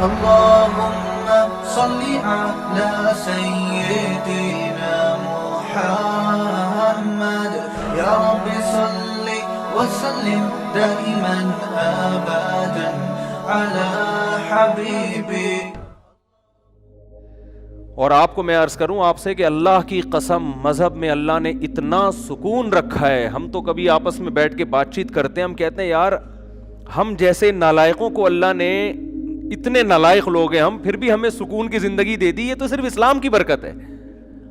اللهم صل على سيدنا محمد يا رب صل وسلم دائما ابدا على حبيبي. اور آپ کو میں عرض کروں آپ سے کہ اللہ کی قسم مذہب میں اللہ نے اتنا سکون رکھا ہے. ہم تو کبھی آپس میں بیٹھ کے بات چیت کرتے ہیں, ہم کہتے ہیں یار ہم جیسے نالائقوں کو اللہ نے, اتنے نالائق لوگ ہیں ہم, پھر بھی ہمیں سکون کی زندگی دے دی. یہ تو صرف اسلام کی برکت ہے.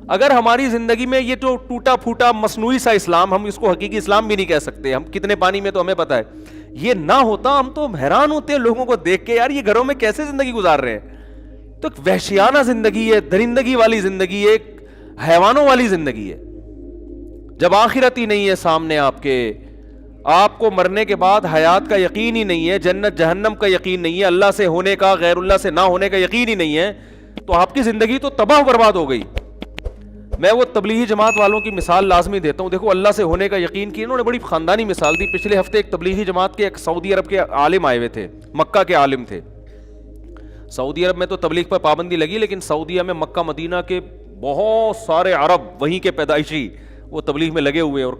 اگر ہماری زندگی میں یہ جو ٹوٹا پھوٹا مصنوعی سا اسلام, ہم اس کو حقیقی اسلام بھی نہیں کہہ سکتے, ہم کتنے پانی میں تو ہمیں پتہ ہے, یہ نہ ہوتا ہم تو حیران ہوتے ہیں لوگوں کو دیکھ کے, یار یہ گھروں میں کیسے زندگی گزار رہے ہیں. تو ایک وحشیانہ زندگی ہے, درندگی والی زندگی ہے, ایک حیوانوں والی زندگی ہے. جب آخرت ہی نہیں ہے سامنے آپ کے, آپ کو مرنے کے بعد حیات کا یقین ہی نہیں ہے, جنت جہنم کا یقین نہیں ہے, اللہ سے ہونے کا غیر اللہ سے نہ ہونے کا یقین ہی نہیں ہے, تو آپ کی زندگی تو تباہ برباد ہو گئی. میں وہ تبلیغی جماعت والوں کی مثال لازمی دیتا ہوں. دیکھو اللہ سے ہونے کا یقین کی انہوں نے بڑی خاندانی مثال دی. پچھلے ہفتے ایک تبلیغی جماعت کے ایک سعودی عرب کے عالم آئے ہوئے تھے, مکہ کے عالم تھے. سعودی عرب میں تو تبلیغ پر پابندی لگی, لیکن سعودیہ میں مکہ مدینہ کے بہت سارے عرب وہیں کے پیدائشی وہ تبلیغ میں لگے ہوئے ہیں, اور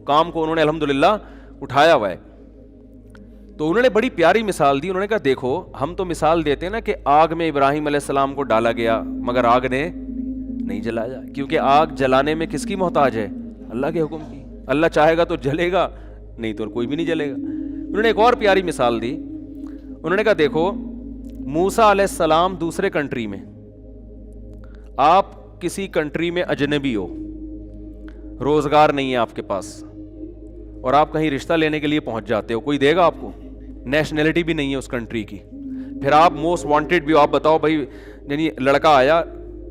کام کو انہوں نے الحمدللہ اٹھایا ہوا ہے. تو انہوں نے بڑی پیاری مثال دی. انہوں نے کہا دیکھو ہم تو مثال دیتے ہیں نا کہ آگ میں ابراہیم علیہ السلام کو ڈالا گیا مگر آگ نے نہیں جلایا, کیونکہ آگ جلانے میں کس کی محتاج ہے؟ اللہ کے حکم کی. اللہ چاہے گا تو جلے گا, نہیں تو کوئی بھی نہیں جلے گا. انہوں نے ایک اور پیاری مثال دی. انہوں نے کہا دیکھو موسیٰ علیہ السلام دوسرے کنٹری میں, آپ کسی کنٹری میں اجنبی ہو, روزگار نہیں ہے آپ کے پاس, اور آپ کہیں رشتہ لینے کے لیے پہنچ جاتے ہو, کوئی دے گا آپ کو؟ نیشنلٹی بھی نہیں ہے اس کنٹری کی. پھر آپ موسٹ وانٹیڈ بھی ہو, آپ بتاؤ بھائی, یعنی لڑکا آیا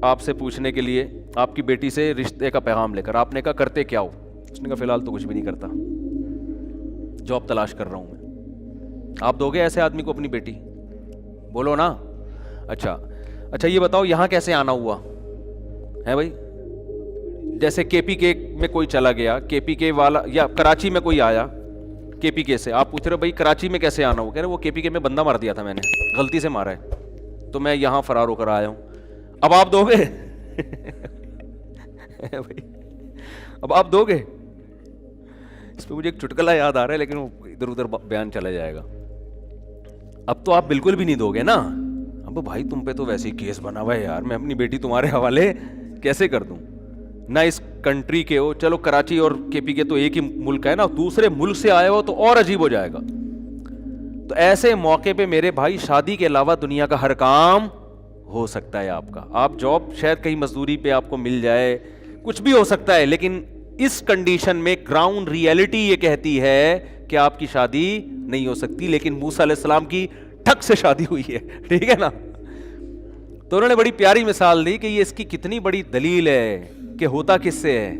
آپ سے پوچھنے کے لیے آپ کی بیٹی سے رشتے کا پیغام لے کر, آپ نے کہا کرتے کیا ہو؟ اس نے کہا فی الحال تو کچھ بھی نہیں کرتا, جاب تلاش کر رہا ہوں میں. آپ دو گے ایسے آدمی کو اپنی بیٹی؟ بولو نا. اچھا یہ بتاؤ یہاں کیسے آنا ہوا ہے بھائی؟ جیسے کے پی کے میں کوئی چلا گیا, کے پی کے والا, یا کراچی میں کوئی آیا کے پی کے سے, آپ پوچھ رہے ہو بھائی کراچی میں کیسے آنا ہوا؟ کہہ رہے وہ کے پی کے میں بندہ مار دیا تھا میں نے, غلطی سے مارا ہے, تو میں یہاں فرار ہو کر آیا ہوں. اب آپ دو گے؟ اب آپ دو گے؟ اس پہ مجھے ایک چٹکلا یاد آ رہا ہے لیکن وہ ادھر ادھر بیان چلا جائے گا. اب تو آپ بالکل بھی نہیں دو گے نا. اب بھائی تم پہ تو ویسے ہی کیس بنا ہوا ہے یار, میں اپنی بیٹی تمہارے حوالے کیسے کر دوں؟ نہ اس کنٹری کے ہو, چلو کراچی اور کے پی کے تو ایک ہی ملک ہے نا, دوسرے ملک سے آئے ہو تو اور عجیب ہو جائے گا. تو ایسے موقع پہ میرے بھائی شادی کے علاوہ دنیا کا ہر کام ہو سکتا ہے آپ کا. آپ جاب شاید کہیں مزدوری پہ آپ کو مل جائے, کچھ بھی ہو سکتا ہے, لیکن اس کنڈیشن میں گراؤنڈ ریئلٹی یہ کہتی ہے کہ آپ کی شادی نہیں ہو سکتی. لیکن موسیٰ علیہ السلام کی ٹھک سے شادی ہوئی ہے, ٹھیک ہے نا. تو انہوں نے بڑی پیاری مثال دی کہ یہ اس کی کتنی بڑی دلیل ہے کہ ہوتا کس سے ہے؟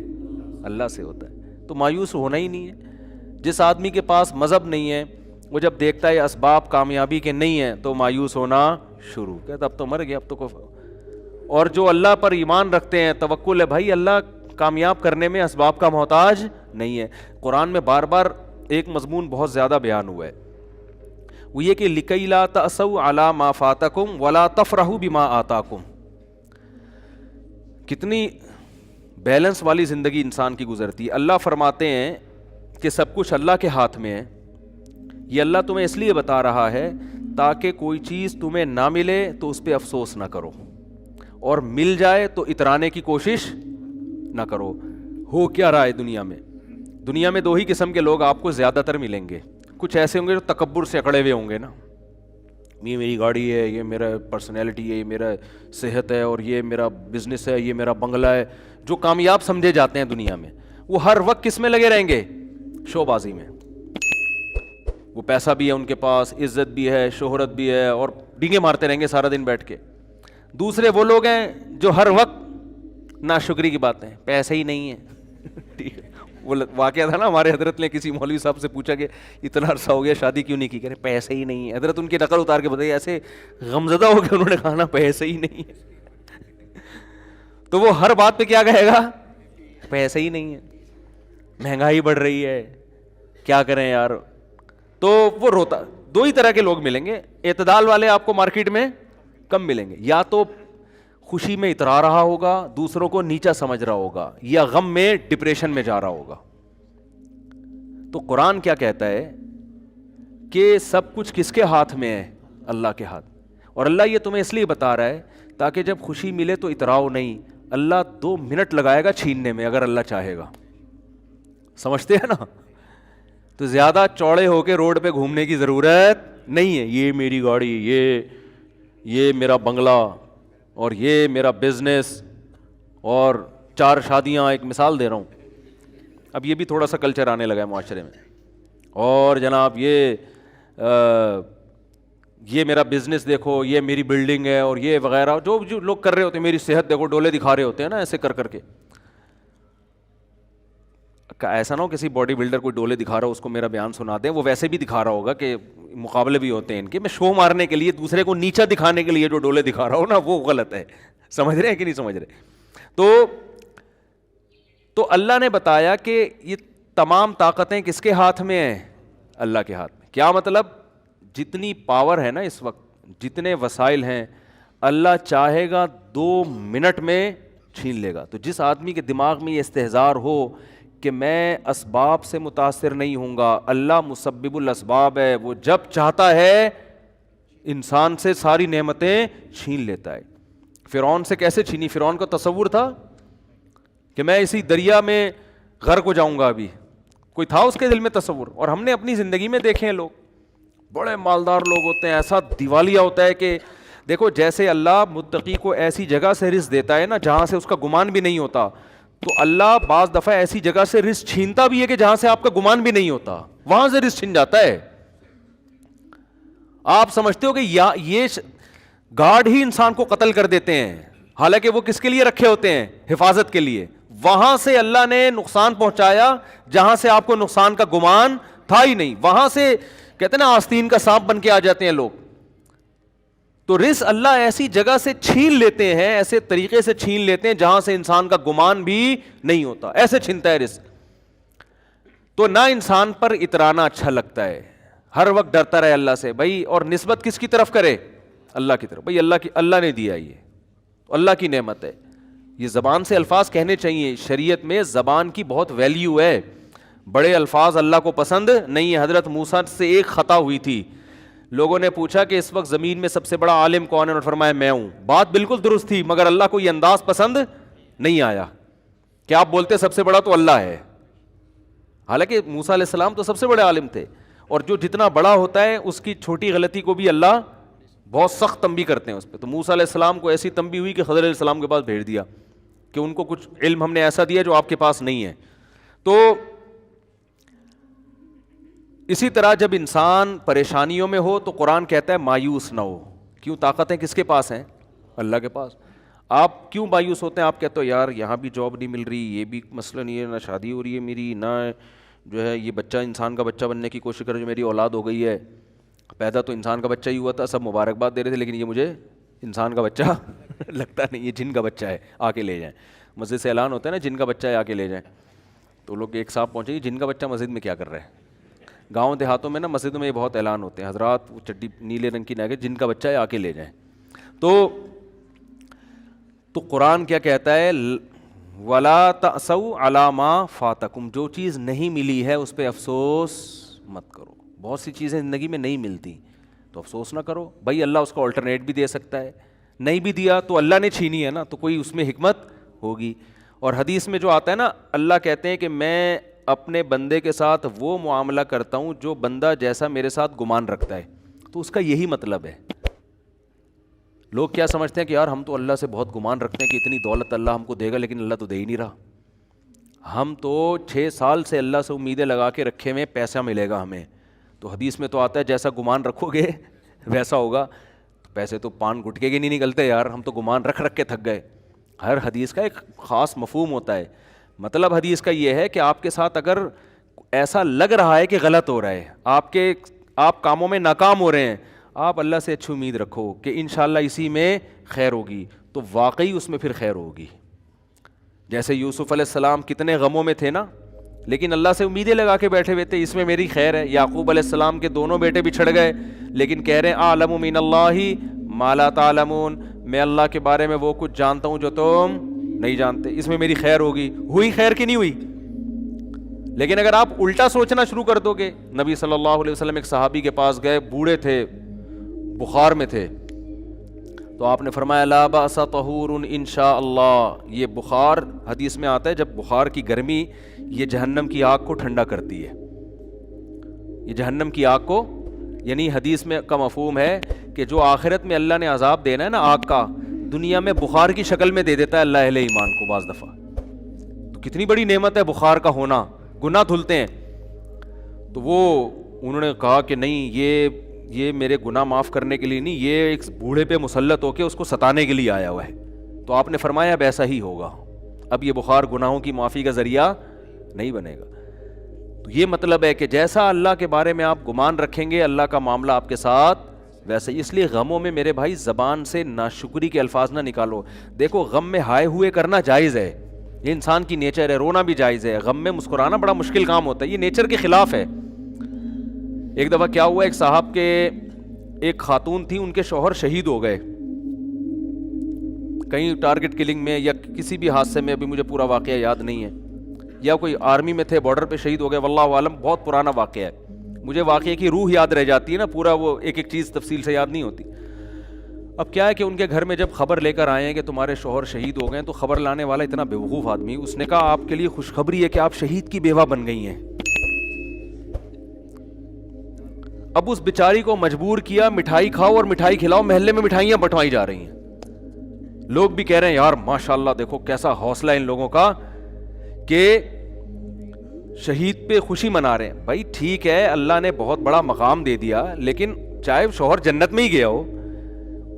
اللہ سے ہوتا ہے. تو مایوس ہونا ہی نہیں ہے. جس آدمی کے پاس مذہب نہیں ہے وہ جب دیکھتا ہے اسباب کامیابی کے نہیں ہیں تو مایوس ہونا شروع, کہتا اب تو مر گیا, اب تو اور جو اللہ پر ایمان رکھتے ہیں, توکل ہے بھائی, اللہ کامیاب کرنے میں اسباب کا محتاج نہیں ہے. قرآن میں بار بار ایک مضمون بہت زیادہ بیان ہوا ہے, وہ یہ کہ لِكَيْ لَا تَأْسَوْا عَلَىٰ مَا فَاتَكُمْ وَلَا تَفْرَحُوا بِمَا آتَاكُمْ. کتنی بیلنس والی زندگی انسان کی گزرتی ہے. اللہ فرماتے ہیں کہ سب کچھ اللہ کے ہاتھ میں ہے. یہ اللہ تمہیں اس لیے بتا رہا ہے تاکہ کوئی چیز تمہیں نہ ملے تو اس پہ افسوس نہ کرو, اور مل جائے تو اترانے کی کوشش نہ کرو. ہو کیا رہا ہے دنیا میں؟ دنیا میں دو ہی قسم کے لوگ آپ کو زیادہ تر ملیں گے. کچھ ایسے ہوں گے جو تکبر سے اکڑے ہوئے ہوں گے نا, یہ میری گاڑی ہے, یہ میرا پرسنالٹی ہے, یہ میرا صحت ہے, اور یہ میرا بزنس ہے, یہ میرا بنگلہ ہے. جو کامیاب سمجھے جاتے ہیں دنیا میں, وہ ہر وقت کس میں لگے رہیں گے؟ شو بازی میں. وہ پیسہ بھی ہے ان کے پاس, عزت بھی ہے, شہرت بھی ہے, اور ڈینگے مارتے رہیں گے سارا دن بیٹھ کے. دوسرے وہ لوگ ہیں جو ہر وقت ناشکری کی باتیں, پیسے ہی نہیں ہے. ٹھیک ہے, وہ واقعہ تھا نا ہمارے حضرت نے کسی مولوی صاحب سے پوچھا کہ اتنا عرصہ ہو گیا شادی کیوں نہیں کی, کہہ رہے پیسے ہی نہیں ہے. حضرت ان کی نقل اتار کے بتائیے, ایسے غمزدہ ہو کے انہوں نے کہا نا پیسے ہی نہیں ہے. تو وہ ہر بات پہ کیا کہے گا؟ پیسے ہی نہیں ہے, مہنگائی بڑھ رہی ہے, کیا کریں یار. تو وہ روتا. دو ہی طرح کے لوگ ملیں گے. اعتدال والے آپ کو مارکیٹ میں کم ملیں گے, یا تو خوشی میں اترا رہا ہوگا, دوسروں کو نیچا سمجھ رہا ہوگا, یا غم میں ڈپریشن میں جا رہا ہوگا. تو قرآن کیا کہتا ہے کہ سب کچھ کس کے ہاتھ میں ہے؟ اللہ کے ہاتھ. اور اللہ یہ تمہیں اس لیے بتا رہا ہے تاکہ جب خوشی ملے تو اتراؤ نہیں. اللہ 2 منٹ لگائے گا چھیننے میں اگر اللہ چاہے گا. سمجھتے ہیں نا؟ تو زیادہ چوڑے ہو کے روڈ پہ گھومنے کی ضرورت نہیں ہے. یہ میری گاڑی, یہ میرا بنگلہ, اور یہ میرا بزنس, اور 4 شادیاں. ایک مثال دے رہا ہوں, اب یہ بھی تھوڑا سا کلچر آنے لگا ہے معاشرے میں. اور جناب یہ میرا بزنس دیکھو, یہ میری بلڈنگ ہے, اور یہ وغیرہ جو لوگ کر رہے ہوتے ہیں. میری صحت دیکھو, ڈولے دکھا رہے ہوتے ہیں نا ایسے کر کر کے. ایسا نہ ہو کسی باڈی بلڈر کوئی ڈولے دکھا رہا ہو اس کو میرا بیان سنا دیں, وہ ویسے بھی دکھا رہا ہوگا کہ مقابلے بھی ہوتے ہیں ان کے. میں شو مارنے کے لیے, دوسرے کو نیچا دکھانے کے لیے جو ڈولے دکھا رہا ہوں نا, وہ غلط ہے. سمجھ رہے ہیں کہ نہیں سمجھ رہے؟ تو اللہ نے بتایا کہ یہ تمام طاقتیں کس کے ہاتھ میں ہیں؟ اللہ کے ہاتھ میں. کیا مطلب؟ جتنی پاور ہے نا اس وقت, جتنے وسائل ہیں, اللہ چاہے گا 2 منٹ میں چھین لے گا. تو جس آدمی کے دماغ میں یہ استحضار ہو کہ میں اسباب سے متاثر نہیں ہوں گا, اللہ مسبب الاسباب ہے, وہ جب چاہتا ہے انسان سے ساری نعمتیں چھین لیتا ہے. فرعون سے کیسے چھینی؟ فرعون کا تصور تھا کہ میں اسی دریا میں غرق ہو جاؤں گا. ابھی کوئی تھا اس کے دل میں تصور؟ اور ہم نے اپنی زندگی میں دیکھے ہیں, لوگ بڑے مالدار لوگ ہوتے ہیں, ایسا دیوالیہ ہوتا ہے کہ دیکھو جیسے اللہ متقی کو ایسی جگہ سے رزق دیتا ہے نا جہاں سے اس کا گمان بھی نہیں ہوتا, تو اللہ بعض دفعہ ایسی جگہ سے رزق چھینتا بھی ہے کہ جہاں سے آپ کا گمان بھی نہیں ہوتا, وہاں سے رزق چھین جاتا ہے. آپ سمجھتے ہو کہ یہ گارڈ ہی انسان کو قتل کر دیتے ہیں, حالانکہ وہ کس کے لیے رکھے ہوتے ہیں؟ حفاظت کے لیے. وہاں سے اللہ نے نقصان پہنچایا جہاں سے آپ کو نقصان کا گمان تھا ہی نہیں. وہاں سے کہتے ہیں نا آستین کا سانپ بن کے آ جاتے ہیں لوگ. تو رزق اللہ ایسی جگہ سے چھین لیتے ہیں, ایسے طریقے سے چھین لیتے ہیں جہاں سے انسان کا گمان بھی نہیں ہوتا, ایسے چھینتا ہے رزق. تو نہ انسان پر اترانا اچھا لگتا ہے, ہر وقت ڈرتا رہے اللہ سے بھائی, اور نسبت کس کی طرف کرے؟ اللہ کی طرف. بھائی اللہ نے دیا, یہ اللہ کی نعمت ہے. یہ زبان سے الفاظ کہنے چاہیے. شریعت میں زبان کی بہت ویلیو ہے. بڑے الفاظ اللہ کو پسند نہیں ہے. حضرت موسیٰ سے ایک خطا ہوئی تھی, لوگوں نے پوچھا کہ اس وقت زمین میں سب سے بڑا عالم کون ہے, اور فرمایا میں ہوں. بات بالکل درست تھی, مگر اللہ کو یہ انداز پسند نہیں آیا کہ آپ بولتے سب سے بڑا تو اللہ ہے. حالانکہ موسیٰ علیہ السلام تو سب سے بڑے عالم تھے, اور جو جتنا بڑا ہوتا ہے اس کی چھوٹی غلطی کو بھی اللہ بہت سخت تنبیہ کرتے ہیں اس پہ. تو موسیٰ علیہ السلام کو ایسی تنبیہ ہوئی کہ خضر علیہ السلام کے پاس بھیج دیا کہ ان کو کچھ علم ہم نے ایسا دیا جو آپ کے پاس نہیں ہے. تو اسی طرح جب انسان پریشانیوں میں ہو تو قرآن کہتا ہے مایوس نہ ہو. کیوں؟ طاقتیں کس کے پاس ہیں؟ اللہ کے پاس. آپ کیوں مایوس ہوتے ہیں؟ آپ کہتے ہو یار یہاں بھی جاب نہیں مل رہی, یہ بھی مسئلہ نہیں ہے, نہ شادی ہو رہی ہے میری, نہ جو ہے یہ بچہ انسان کا بچہ بننے کی کوشش کر جو میری اولاد ہو گئی ہے. پیدا تو انسان کا بچہ ہی ہوا تھا, سب مبارکباد دے رہے تھے, لیکن یہ مجھے انسان کا بچہ لگتا نہیں, یہ جن کا بچہ ہے, آ کے لے جائیں. مسجد سے اعلان ہوتا ہے نا جن کا بچہ ہے آ کے لے جائیں. تو لوگ ایک صاحب پہنچے جن کا بچہ مسجد میں کیا کر رہا ہے. گاؤں دیہاتوں میں نا مسجد میں یہ بہت اعلان ہوتے ہیں, حضرات وہ چڈی نیلے رنگ کی نہ کہ جن کا بچہ ہے آ کے لے جائیں. تو قرآن کیا کہتا ہے؟ وَلَا تَأْسَوْا عَلَىٰ مَا فَاتَكُمْ, جو چیز نہیں ملی ہے اس پہ افسوس مت کرو. بہت سی چیزیں زندگی میں نہیں ملتی تو افسوس نہ کرو. بھائی اللہ اس کو آلٹرنیٹ بھی دے سکتا ہے, نہیں بھی دیا تو اللہ نے چھینی ہے نا, تو کوئی اس میں حکمت ہوگی. اور حدیث میں جو آتا ہے نا, اللہ کہتے ہیں کہ میں اپنے بندے کے ساتھ وہ معاملہ کرتا ہوں جو بندہ جیسا میرے ساتھ گمان رکھتا ہے. تو اس کا یہی مطلب ہے. لوگ کیا سمجھتے ہیں کہ یار ہم تو اللہ سے بہت گمان رکھتے ہیں کہ اتنی دولت اللہ ہم کو دے گا, لیکن اللہ تو دے ہی نہیں رہا. ہم تو 6 سال سے اللہ سے امیدیں لگا کے رکھے ہوئے پیسہ ملے گا ہمیں. تو حدیث میں تو آتا ہے جیسا گمان رکھو گے ویسا ہوگا. پیسے تو پان گٹکے کے نہیں نکلتے یار, ہم تو گمان رکھ کے تھک گئے. ہر حدیث کا ایک خاص مفہوم ہوتا ہے. مطلب حدیث کا یہ ہے کہ آپ کے ساتھ اگر ایسا لگ رہا ہے کہ غلط ہو رہا ہے, آپ کاموں میں ناکام ہو رہے ہیں, آپ اللہ سے اچھی امید رکھو کہ انشاءاللہ اسی میں خیر ہوگی, تو واقعی اس میں پھر خیر ہوگی. جیسے یوسف علیہ السلام کتنے غموں میں تھے نا, لیکن اللہ سے امیدیں لگا کے بیٹھے ہوئے تھے اس میں میری خیر ہے. یعقوب علیہ السلام کے دونوں بیٹے بھی چھڑ گئے, لیکن کہہ رہے ہیں اعلم من اللہ ما لا تعلمون, میں اللہ کے بارے میں وہ کچھ جانتا ہوں جو تم نہیں جانتے, اس میں میری خیر ہوگی. ہوئی خیر کی نہیں ہوئی؟ لیکن اگر آپ الٹا سوچنا شروع کر دو گے, نبی صلی اللہ علیہ وسلم ایک صحابی کے پاس گئے, بوڑھے تھے, بخار میں تھے, تو آپ نے فرمایا لا باس طہور انشاء اللہ. یہ بخار حدیث میں آتا ہے جب بخار کی گرمی یہ جہنم کی آگ کو ٹھنڈا کرتی ہے. یہ جہنم کی آگ کو, یعنی حدیث میں کا مفہوم ہے کہ جو آخرت میں اللہ نے عذاب دینا ہے نا آگ کا, دنیا میں بخار کی شکل میں دے دیتا ہے اللہ اہل ایمان کو بعض دفعہ. تو کتنی بڑی نعمت ہے بخار کا ہونا, گناہ دھلتے ہیں. تو وہ انہوں نے کہا کہ نہیں, یہ میرے گناہ معاف کرنے کے لیے نہیں, یہ ایک بوڑھے پہ مسلط ہو کے اس کو ستانے کے لیے آیا ہوا ہے. تو آپ نے فرمایا اب ایسا ہی ہوگا, اب یہ بخار گناہوں کی معافی کا ذریعہ نہیں بنے گا. تو یہ مطلب ہے کہ جیسا اللہ کے بارے میں آپ گمان رکھیں گے اللہ کا معاملہ آپ کے ساتھ ویسے ہی. اس لیے غموں میں میرے بھائی زبان سے ناشکری کے الفاظ نہ نکالو. دیکھو غم میں ہائے ہوئے کرنا جائز ہے, یہ انسان کی نیچر ہے, رونا بھی جائز ہے. غم میں مسکرانا بڑا مشکل کام ہوتا ہے, یہ نیچر کے خلاف ہے. ایک دفعہ کیا ہوا, ایک صاحب کے ایک خاتون تھی, ان کے شوہر شہید ہو گئے کہیں ٹارگٹ کلنگ میں یا کسی بھی حادثے میں, ابھی مجھے پورا واقعہ یاد نہیں ہے, یا کوئی آرمی میں تھے بارڈر پہ شہید ہو گئے, واللہ عالم بہت پرانا واقعہ ہے. مجھے واقعے کی روح یاد رہ جاتی ہے نا, پورا وہ ایک ایک چیز تفصیل سے یاد نہیں ہوتی. اب کیا ہے کہ ان کے گھر میں جب خبر لے کر آئے ہیں کہ تمہارے شوہر شہید ہو گئے, تو خبر لانے والا اتنا بیوقوف آدمی, اس نے کہا آپ کے لیے خوشخبری ہے کہ آپ شہید کی بیوہ بن گئی ہیں. اب اس بیچاری کو مجبور کیا مٹھائی کھاؤ اور مٹھائی کھلاؤ, محلے میں مٹھائیاں بٹوائی جا رہی ہیں. لوگ بھی کہہ رہے ہیں یار ماشاءاللہ دیکھو کیسا حوصلہ ان لوگوں کا کہ شہید پہ خوشی منا رہے ہیں. بھائی ٹھیک ہے, اللہ نے بہت بڑا مقام دے دیا, لیکن چاہے شوہر جنت میں ہی گیا ہو,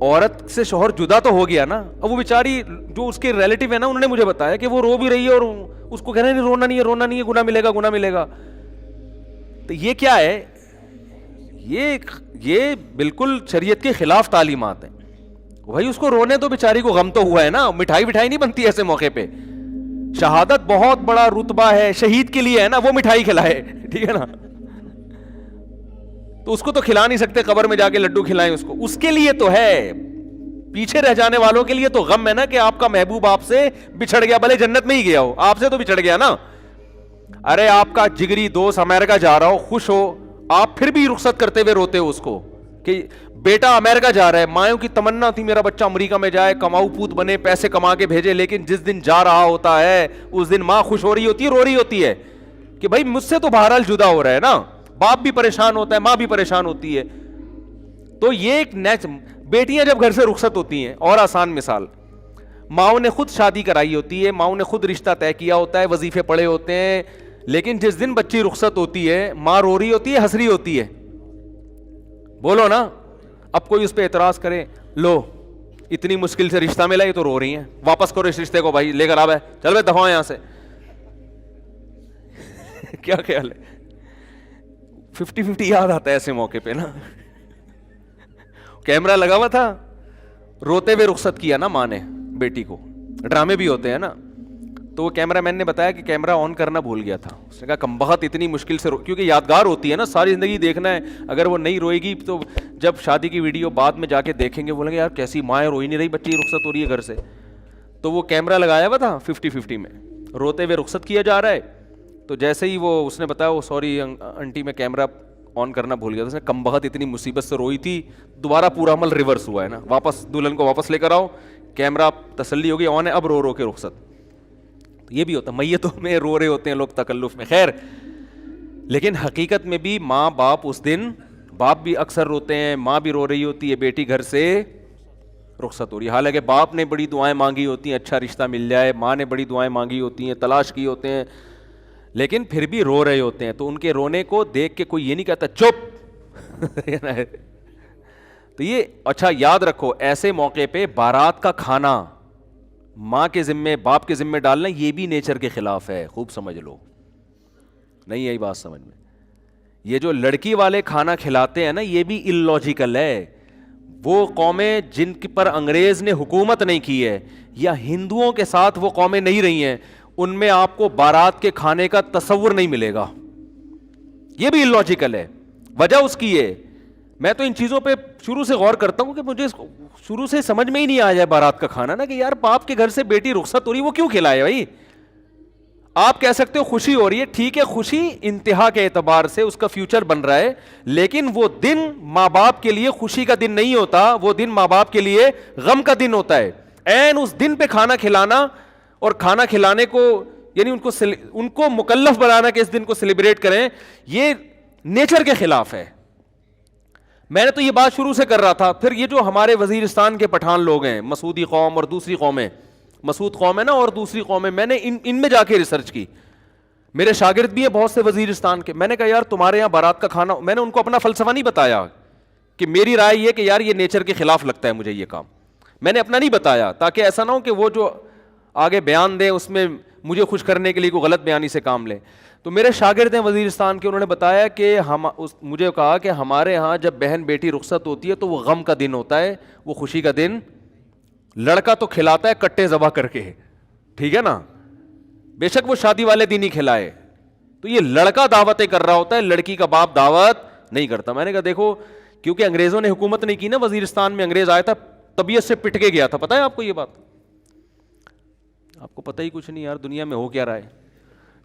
عورت سے شوہر جدا تو ہو گیا نا. اب وہ بیچاری جو اس کے ریلیٹیو ہے نا, انہوں نے مجھے بتایا کہ وہ رو بھی رہی ہے اور اس کو کہہ رہے ہیں رونا نہیں ہے, رونا نہیں ہے, گناہ ملے گا, گناہ ملے گا. تو یہ کیا ہے, یہ بالکل شریعت کے خلاف تعلیمات ہیں. بھائی اس کو رونے تو بیچاری کو غم تو ہوا ہے نا, مٹھائی وٹھائی نہیں بنتی ایسے موقع پہ. شہادت بہت بڑا رتبہ ہے, شہید کے لیے ہے نا, وہ مٹھائی کھلائے, ٹھیک ہے نا. تو اس کو تو کھلا نہیں سکتے, قبر میں جا کے لڈو کھلائیں اس کو, اس کے لیے تو ہے. پیچھے رہ جانے والوں کے لیے تو غم ہے نا کہ آپ کا محبوب آپ سے بچھڑ گیا, بھلے جنت میں ہی گیا ہو, آپ سے تو بچھڑ گیا نا. ارے آپ کا جگری دوست امریکہ جا رہا ہو, خوش ہو, آپ پھر بھی رخصت کرتے ہوئے روتے ہو اس کو کہ بیٹا امریکہ جا رہا ہے. مایوں کی تمنا تھی میرا بچہ امریکہ میں جائے, کماؤ پوت بنے, پیسے کما کے بھیجے, لیکن جس دن جا رہا ہوتا ہے اس دن ماں خوش ہو رہی ہوتی ہے, رو رہی ہوتی ہے کہ بھائی مجھ سے تو بہرحال جدا ہو رہا ہے نا. باپ بھی پریشان ہوتا ہے, ماں بھی پریشان ہوتی ہے. تو یہ ایک بیٹیاں جب گھر سے رخصت ہوتی ہیں, اور آسان مثال, ماؤں نے خود شادی کرائی ہوتی ہے, ماؤں نے خود رشتہ طے کیا ہوتا ہے, وظیفے پڑے ہوتے ہیں, لیکن جس دن بچی رخصت ہوتی ہے ماں رو رہی ہوتی ہے, ہنس رہی ہوتی ہے. بولو نا. اب کوئی اس پہ اعتراض کرے, لو اتنی مشکل سے رشتہ ملا, یہ تو رو رہی ہیں, واپس کرو اس رشتے کو بھائی, لے کر آ بھائی, چل بھائی دفعہ یہاں سے. کیا خیال ہے؟ 50-50 یاد آتا ہے ایسے موقع پہ نا. کیمرہ لگا ہوا تھا, روتے ہوئے رخصت کیا نا ماں نے بیٹی کو, ڈرامے بھی ہوتے ہیں نا. تو وہ کیمرہ مین نے بتایا کہ کیمرہ آن کرنا بھول گیا تھا. اس نے کہا کمبخت اتنی مشکل سے کیونکہ یادگار ہوتی ہے نا, ساری زندگی دیکھنا ہے. اگر وہ نہیں روئے گی تو جب شادی کی ویڈیو بعد میں جا کے دیکھیں گے بولیں گے یار کیسی ماں روئی نہیں رہی, بچی رخصت ہو رہی ہے گھر سے. تو وہ کیمرہ لگایا ہوا تھا 50-50 میں, روتے ہوئے رخصت کیا جا رہا ہے. تو جیسے ہی وہ اس نے بتایا وہ سوری آنٹی میں کیمرہ آن کرنا بھول گیا تھا. اس نے کمبخت اتنی مصیبت سے روئی تھی, دوبارہ پورا عمل ریورس ہوا ہے نا, واپس دلہن کو واپس لے کر آؤ, کیمرہ تسلی ہوگی آن ہے, اب رو رو کے رخصت. یہ بھی ہوتا ہے, میتوں میں رو رہے ہوتے ہیں لوگ تکلف میں. خیر, لیکن حقیقت میں بھی ماں باپ اس دن, باپ بھی اکثر روتے ہیں, ماں بھی رو رہی ہوتی ہے, بیٹی گھر سے رخصت ہو رہی ہے. حالانکہ باپ نے بڑی دعائیں مانگی ہوتی ہیں اچھا رشتہ مل جائے, ماں نے بڑی دعائیں مانگی ہوتی ہیں, تلاش کی ہوتے ہیں, لیکن پھر بھی رو رہے ہوتے ہیں. تو ان کے رونے کو دیکھ کے کوئی یہ نہیں کہتا چپ. تو یہ اچھا یاد رکھو, ایسے موقع پہ بارات کا کھانا ماں کے ذمے باپ کے ذمے ڈالنا یہ بھی نیچر کے خلاف ہے. خوب سمجھ لو, نہیں یہی بات سمجھ میں. یہ جو لڑکی والے کھانا کھلاتے ہیں نا, یہ بھی اللاجیکل ہے. وہ قومیں جن پر انگریز نے حکومت نہیں کی ہے, یا ہندوؤں کے ساتھ وہ قومیں نہیں رہی ہیں, ان میں آپ کو بارات کے کھانے کا تصور نہیں ملے گا. یہ بھی illogical ہے. وجہ اس کی ہے, میں تو ان چیزوں پہ شروع سے غور کرتا ہوں کہ مجھے شروع سے سمجھ میں ہی نہیں آ جائے بارات کا کھانا نا, کہ یار باپ کے گھر سے بیٹی رخصت ہو رہی, وہ کیوں کھلائے بھائی؟ آپ کہہ سکتے ہو خوشی ہو رہی ہے, ٹھیک ہے, خوشی انتہا کے اعتبار سے اس کا فیوچر بن رہا ہے, لیکن وہ دن ماں باپ کے لیے خوشی کا دن نہیں ہوتا, وہ دن ماں باپ کے لیے غم کا دن ہوتا ہے. این اس دن پہ کھانا کھلانا اور کھانا کھلانے کو یعنی ان کو مکلف بنانا کہ اس دن کو سیلیبریٹ کریں, یہ نیچر کے خلاف ہے. میں نے تو یہ بات شروع سے کر رہا تھا. پھر یہ جو ہمارے وزیرستان کے پٹھان لوگ ہیں, مسعودی قوم اور دوسری قومیں, مسعود قوم ہے نا اور دوسری قومیں, میں نے ان میں جا کے ریسرچ کی. میرے شاگرد بھی ہیں بہت سے وزیرستان کے. میں نے کہا یار تمہارے یہاں بارات کا کھانا, میں نے ان کو اپنا فلسفہ نہیں بتایا کہ میری رائے یہ کہ یار یہ نیچر کے خلاف لگتا ہے مجھے یہ کام, میں نے اپنا نہیں بتایا تاکہ ایسا نہ ہو کہ وہ جو آگے بیان دیں اس میں مجھے خوش کرنے کے لیے کوئی غلط بیانی سے کام لیں. تو میرے شاگرد ہیں وزیرستان کے, انہوں نے بتایا کہ مجھے کہا کہ ہمارے ہاں جب بہن بیٹی رخصت ہوتی ہے تو وہ غم کا دن ہوتا ہے, وہ خوشی کا دن. لڑکا تو کھلاتا ہے کٹے ذبح کر کے, ٹھیک ہے نا, بے شک وہ شادی والے دن ہی کھلائے, تو یہ لڑکا دعوتیں کر رہا ہوتا ہے, لڑکی کا باپ دعوت نہیں کرتا. میں نے کہا دیکھو, کیونکہ انگریزوں نے حکومت نہیں کی نا وزیرستان میں, انگریز آیا تھا طبیعت سے پٹ کے گیا تھا. پتہ ہے آپ کو یہ بات؟ آپ کو پتہ ہی کچھ نہیں یار, دنیا میں ہو کیا رہا ہے.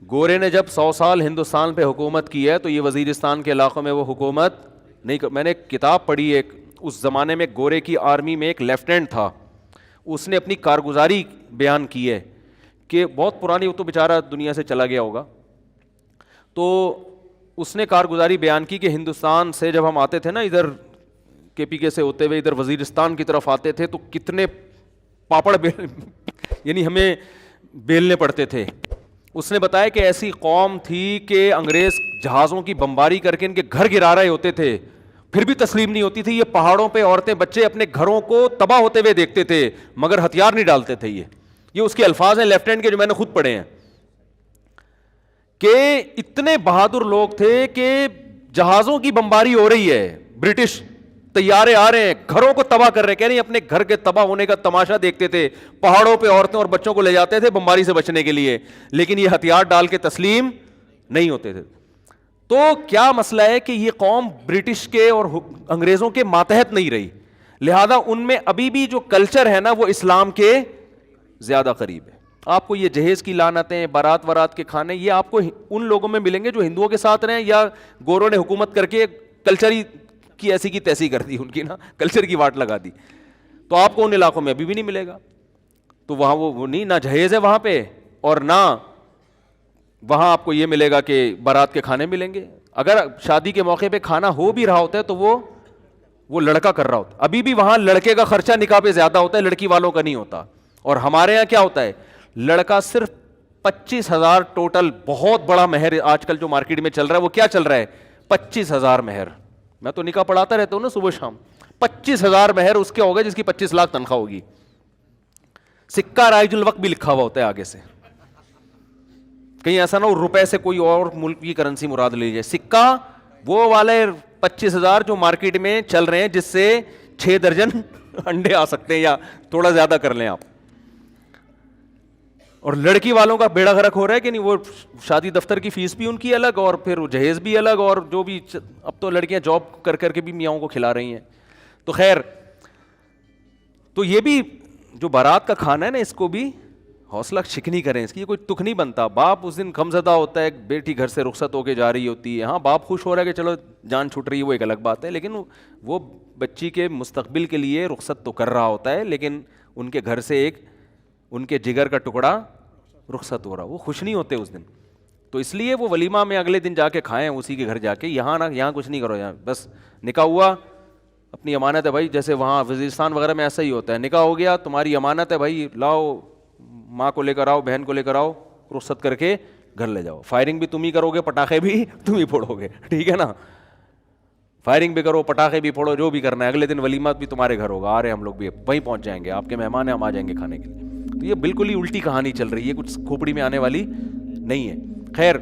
گورے نے جب 100 سال ہندوستان پہ حکومت کی ہے تو یہ وزیرستان کے علاقوں میں وہ حکومت نہیں میں نے ایک کتاب پڑھی ایک, اس زمانے میں گورے کی آرمی میں ایک لیفٹیننٹ تھا, اس نے اپنی کارگزاری بیان کی ہے کہ بہت پرانی, وہ تو بیچارہ دنیا سے چلا گیا ہوگا, تو اس نے کارگزاری بیان کی کہ ہندوستان سے جب ہم آتے تھے نا ادھر کے پی کے سے ہوتے ہوئے ادھر وزیرستان کی طرف آتے تھے تو کتنے پاپڑ یعنی ہمیں بیلنے پڑتے تھے. اس نے بتایا کہ ایسی قوم تھی کہ انگریز جہازوں کی بمباری کر کے ان کے گھر گرا رہے ہوتے تھے, پھر بھی تسلیم نہیں ہوتی تھی. یہ پہاڑوں پہ عورتیں بچے اپنے گھروں کو تباہ ہوتے ہوئے دیکھتے تھے مگر ہتھیار نہیں ڈالتے تھے. یہ اس کے الفاظ ہیں لیفٹیننٹ کے, جو میں نے خود پڑھے ہیں, کہ اتنے بہادر لوگ تھے کہ جہازوں کی بمباری ہو رہی ہے, برٹش طیارے آ رہے ہیں, گھروں کو تباہ کر رہے ہیں, کہہ رہے ہیں اپنے گھر کے تباہ ہونے کا تماشا دیکھتے تھے, پہاڑوں پہ عورتیں اور بچوں کو لے جاتے تھے بمباری سے بچنے کے لیے, لیکن یہ ہتھیار ڈال کے تسلیم نہیں ہوتے تھے. تو کیا مسئلہ ہے کہ یہ قوم برٹش کے اور انگریزوں کے ماتحت نہیں رہی, لہذا ان میں ابھی بھی جو کلچر ہے نا وہ اسلام کے زیادہ قریب ہے. آپ کو یہ جہیز کی لعنتیں, بارات وارات کے کھانے, یہ آپ کو ان لوگوں میں ملیں گے جو ہندوؤں کے ساتھ رہیں یا گوروں نے حکومت کر کے کلچر ہی کی ایسی کی تیسی کر دی, ان کی نا کلچر کی واٹ لگا دی, تو آپ کو ان علاقوں میں ابھی بھی نہیں ملے گا. تو وہاں وہ نہیں, نہ جہیز ہے وہاں پہ اور نہ وہاں آپ کو یہ ملے گا کہ بارات کے کھانے ملیں گے. اگر شادی کے موقع پہ کھانا ہو بھی رہا ہوتا ہے تو وہ لڑکا کر رہا ہوتا ہے. ابھی بھی وہاں لڑکے کا خرچہ نکاح پہ زیادہ ہوتا ہے, لڑکی والوں کا نہیں ہوتا. اور ہمارے یہاں کیا ہوتا ہے, لڑکا صرف 25,000 ٹوٹل, بہت بڑا مہر آج کل جو مارکیٹ میں چل رہا ہے, وہ کیا چل رہا ہے 25,000 مہر. میں تو نکاح پڑھاتا رہتا ہوں نا صبح شام, 25,000 مہر اس کے ہوگا جس کی 25 لاکھ تنخواہ ہوگی. سکہ رائج الوقت بھی لکھا ہوا ہوتا ہے آگے سے, کہیں ایسا نہ ہو روپے سے کوئی اور ملک کی کرنسی مراد لے لیجیے. سکہ وہ والے 25,000 جو مارکیٹ میں چل رہے ہیں جس سے 6 درجن انڈے آ سکتے ہیں یا تھوڑا زیادہ کر لیں آپ. اور لڑکی والوں کا بیڑا غرق ہو رہا ہے کہ نہیں, وہ شادی دفتر کی فیس بھی ان کی الگ اور پھر جہیز بھی الگ, اور جو بھی اب تو لڑکیاں جاب کر کر کے بھی میاؤں کو کھلا رہی ہیں. تو خیر, تو یہ بھی جو بارات کا کھانا ہے نا, اس کو بھی حوصلہ شکنی کریں, اس کی کوئی تک نہیں بنتا. باپ اس دن غمزدہ ہوتا ہے, بیٹی گھر سے رخصت ہو کے جا رہی ہوتی ہے, ہاں باپ خوش ہو رہا ہے کہ چلو جان چھوٹ رہی ہے, وہ ایک الگ بات ہے, لیکن وہ بچی کے مستقبل کے لیے رخصت تو کر رہا ہوتا ہے, لیکن ان کے گھر سے ایک ان کے جگر کا ٹکڑا رخصت ہو رہا, وہ خوش نہیں ہوتے اس دن. تو اس لیے وہ ولیمہ میں اگلے دن جا کے کھائیں اسی کے گھر جا کے, یہاں کچھ نہیں کرو, یہاں بس نکاح ہوا اپنی امانت ہے بھائی, جیسے وہاں وزیرستان وغیرہ میں ایسا ہی ہوتا ہے, نکاح ہو گیا تمہاری امانت ہے بھائی, لاؤ ماں کو لے کر آؤ, بہن کو لے کر آؤ, رخصت کر کے گھر لے جاؤ. فائرنگ بھی تم ہی کرو گے, پٹاخے بھی تم ہی پھوڑو گے, ٹھیک ہے نا, فائرنگ بھی کرو, پٹاخے بھی پھوڑو, جو بھی کرنا ہے. اگلے دن ولیمات بھی تمہارے گھر ہوگا, آ رہے ہم لوگ بھی وہیں پہنچ جائیں گے, آپ کے مہمان ہیں, ہم آ جائیں گے کھانے کے لیے. تو یہ بالکل ہی الٹی کہانی چل رہی ہے, کچھ کھوپڑی میں آنے والی نہیں ہے. خیر,